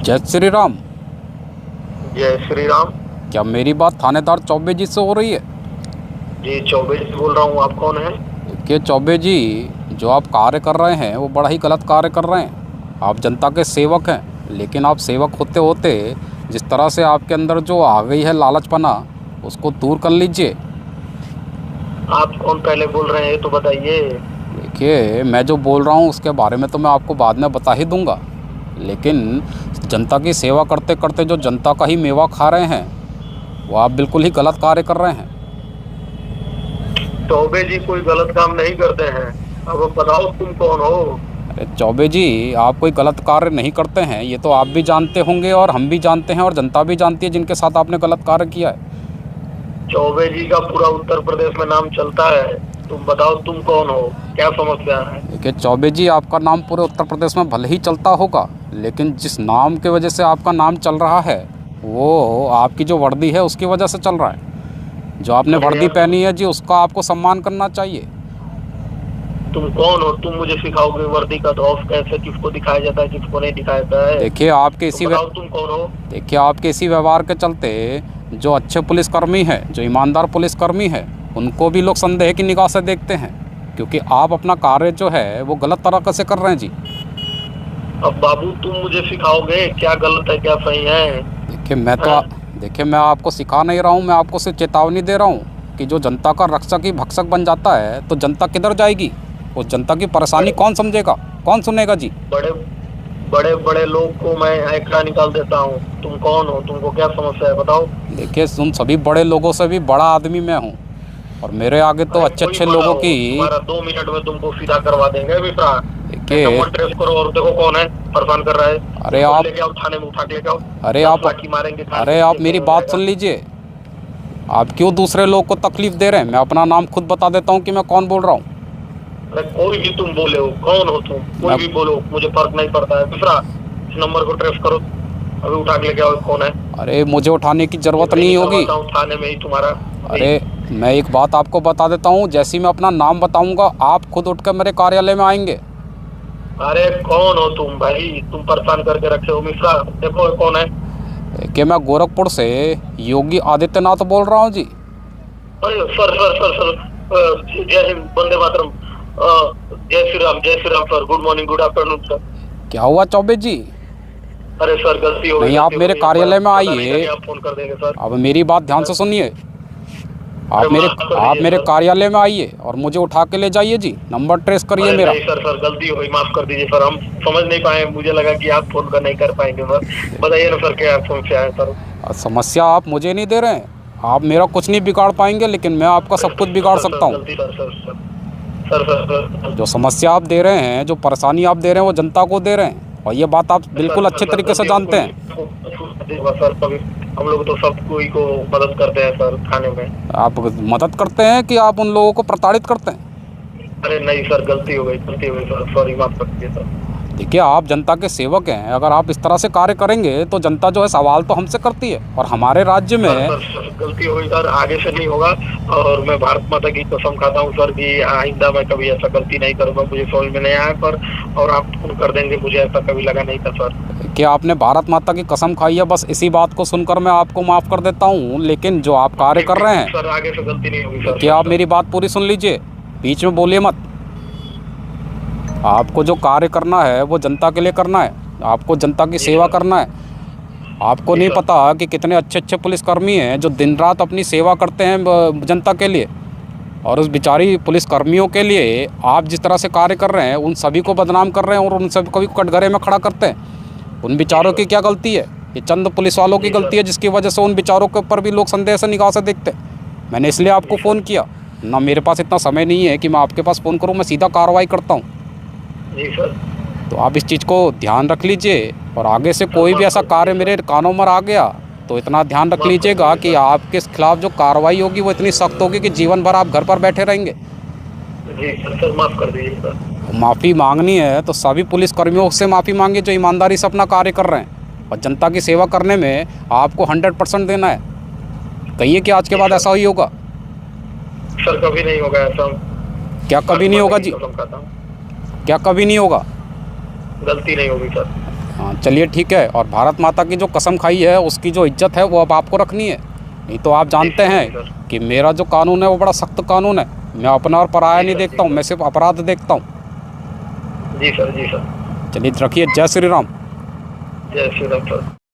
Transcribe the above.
जय श्री राम। जय श्री राम। क्या मेरी बात थानेदार चौबे जी से हो रही है? जी चौबे से बोल रहा हूँ। आप कौन है? देखिए चौबे जी, जो आप कार्य कर रहे हैं वो बड़ा ही गलत कार्य कर रहे हैं। आप जनता के सेवक हैं, लेकिन आप सेवक होते होते जिस तरह से आपके अंदर जो आ गई है लालचपना, उसको दूर कर लीजिए। आप कौन पहले बोल रहे हैं ये तो बताइए। देखिए, मैं जो बोल रहा हूँ उसके बारे में तो मैं आपको बाद में बता ही दूंगा, लेकिन जनता की सेवा करते करते जो जनता का ही मेवा खा रहे हैं, वो आप बिल्कुल ही गलत कार्य कर रहे हैं। चौबे जी कोई गलत काम नहीं करते हैं। अब बताओ तुम कौन हो? अरे चौबे जी, आप कोई गलत कार्य नहीं करते हैं, ये तो आप भी जानते होंगे और हम भी जानते हैं और जनता भी जानती है जिनके साथ आपने गलत कार्य किया है। चौबे जी का पूरा उत्तर प्रदेश में नाम चलता है। तुम बताओ तुम कौन हो, क्या समस्या है? देखिए चौबे जी, आपका नाम पूरे उत्तर प्रदेश में भले ही चलता होगा, लेकिन जिस नाम की वजह से आपका नाम चल रहा है वो आपकी जो वर्दी है उसकी वजह से चल रहा है। जो आपने वर्दी पहनी है जी, उसका आपको सम्मान करना चाहिए। तुम कौन हो? तुम मुझे सिखाओगे वर्दी का धौफ कैसे, किसको दिखाया जाता है, किसको नहीं दिखाया जाता है? देखिए आपके इसी बताओ तुम कौन हो? देखिए आपके इसी व्यवहार के चलते जो अच्छे पुलिसकर्मी हैं, जो ईमानदार पुलिसकर्मी हैं, उनको भी लोग संदेह की निगाह से देखते हैं, क्योंकि आप अपना कार्य जो है वो गलत तरीके से कर रहे हैं जी। अब बाबू तुम मुझे सिखाओगे क्या गलत है क्या सही है? देखिए मैं आपको सिखा नहीं रहा हूँ, मैं आपको सिर्फ चेतावनी दे रहा हूँ कि जो जनता का रक्षक ही भक्षक बन जाता है तो जनता किधर जाएगी? उस जनता की परेशानी कौन समझेगा, कौन सुनेगा जी? बड़े बड़े बड़े लोग को मैं एकड़ा निकाल देता हूँ। तुम कौन हो? तुमको क्या समस्या है बताओ? देखिए उन सभी बड़े लोगों से भी बड़ा आदमी मैं हूँ, और मेरे आगे तो अच्छे अच्छे लोगों की। तुम्हारा 2 मिनट में तुमको सीधा करवा देंगे मित्रा। देखिए नंबर ट्रेस करो और देखो कौन है परेशान कर रहा है। अरे आप लेके आओ, थाने में उठा के लेके आओ। मारेंगे। अरे आप मेरी बात सुन लीजिए। आप क्यों दूसरे लोग को तकलीफ दे रहे हैं? मैं अपना नाम खुद बता देता हूँ कि मैं कौन बोल रहा हूँ। अरे कोई भी तुम बोले हो, कौन हो तुम? कोई भी बोलो, मुझे फर्क नहीं पड़ता है। दूसरा इस नंबर को ट्रेस करो, अभी उठा के लेके आओ कौन है। अरे मुझे उठाने की जरूरत नहीं होगी। थाने में ही तुम्हारा। अरे मैं एक बात आपको बता देता हूँ, जैसे ही मैं अपना नाम बताऊंगा आप खुद उठकर मेरे कार्यालय में आएंगे। अरे कौन हो तुम भाई? तुम परेशान करके रखे हो मिश्रा। देखो कौन है। कि मैं गोरखपुर से योगी आदित्यनाथ बोल रहा हूँ जी। अरे सर सर सर सर, जय हिंद, वंदे मातरम, जय Shri Ram sir. Good morning, good afternoon sir. क्या हुआ चौबे जी? अरे सर गलती हो गई। नहीं, आप मेरे कार्यालय में आइए। आप फोन कर देंगे सर। अब मेरी बात ध्यान से सुनिए। आप मेरे कार्यालय में आइए और मुझे उठा के ले जाइए जी। नंबर ट्रेस करिए मेरा। सर सर गलती हो गई, माफ कर दीजिए सर। हम समझ नहीं पाए, मुझे लगा कि आप फोन कर नहीं कर पाएंगे सर। बताइए ना सर क्या समस्या है सर? समस्या आप मुझे नहीं दे रहे हैं, आप मेरा कुछ नहीं बिगाड़ पाएंगे, लेकिन मैं आपका सब कुछ बिगाड़ सकता हूँ। जो समस्या आप दे रहे हैं, जो परेशानी आप दे रहे हैं, वो जनता को दे रहे हैं, और ये बात आप बिल्कुल अच्छे तरीके से जानते हैं। सर कभी हम लोग तो सब कोई को मदद करते हैं सर थाने में। आप मदद करते हैं कि आप उन लोगों को प्रताड़ित करते हैं? अरे नहीं सर, गलती हो गई सर। सॉरी, माफ कर दीजिए सर। देखिए आप जनता के सेवक हैं, अगर आप इस तरह से कार्य करेंगे तो जनता जो है सवाल तो हमसे करती है, और हमारे राज्य में सर गलती हो गई सर, आगे से नहीं होगा। और मैं भारत माता की कसम खाता हूँ सर कि आइंदा मैं कभी ऐसा गलती नहीं करूँगा। मुझे समझ में नहीं आया पर, और आप फोन कर देंगे, मुझे ऐसा कभी लगा नहीं था सर। कि आपने भारत माता की कसम खाई है, बस इसी बात को सुनकर मैं आपको माफ़ कर देता हूँ, लेकिन जो आप कार्य कर रहे हैं सर आगे से गलती नहीं होगी सर। कि आप मेरी बात पूरी सुन लीजिए, बीच में बोलिए मत। आपको जो कार्य करना है वो जनता के लिए करना है, आपको जनता की सेवा करना है। आपको नहीं पता कि कितने अच्छे अच्छे पुलिसकर्मी हैं जो दिन रात अपनी सेवा करते हैं जनता के लिए, और उस बेचारी पुलिसकर्मियों के लिए आप जिस तरह से कार्य कर रहे हैं उन सभी को बदनाम कर रहे हैं, और उन सभी को भी कटघरे में खड़ा करते हैं। उन बेचारों की क्या गलती है? ये चंद पुलिस वालों की गलती है, जिसकी वजह से उन बेचारों के ऊपर भी लोग संदेह से निगाह से देखते हैं। मैंने इसलिए आपको फ़ोन किया ना, मेरे पास इतना समय नहीं है कि मैं आपके पास फ़ोन करूँ, मैं सीधा कार्रवाई करता हूँ। जी सर। तो आप इस चीज़ को ध्यान रख लीजिए, और आगे से कोई भी ऐसा कार्य मेरे कानों में आ गया तो इतना ध्यान रख लीजिएगा कि आपके खिलाफ जो कार्रवाई होगी वो इतनी सख्त होगी कि जीवन भर आप घर पर बैठे रहेंगे। जी सर, माफ़ कर दीजिए सर। माफ़ी मांगनी है तो सभी पुलिसकर्मियों से माफ़ी मांगिए जो ईमानदारी से अपना कार्य कर रहे हैं, और जनता की सेवा करने में आपको 100% देना है। कहिए कि आज के बाद ऐसा ही होगा? सर कभी नहीं होगा ऐसा। क्या कभी नहीं होगा जी? क्या कभी नहीं होगा? गलती नहीं होगी सर। हाँ चलिए ठीक है। और भारत माता की जो कसम खाई है उसकी जो इज्जत है वो अब आपको रखनी है। नहीं तो आप जानते जी हैं सर। कि मेरा जो कानून है वो बड़ा सख्त कानून है। मैं अपना और पराया जी नहीं सर, देखता हूँ, जी मैं सिर्फ अपराध देखता हूँ। जी सर, जी सर। चलिए रखिए। जय श्री राम। जय श्री राम सर।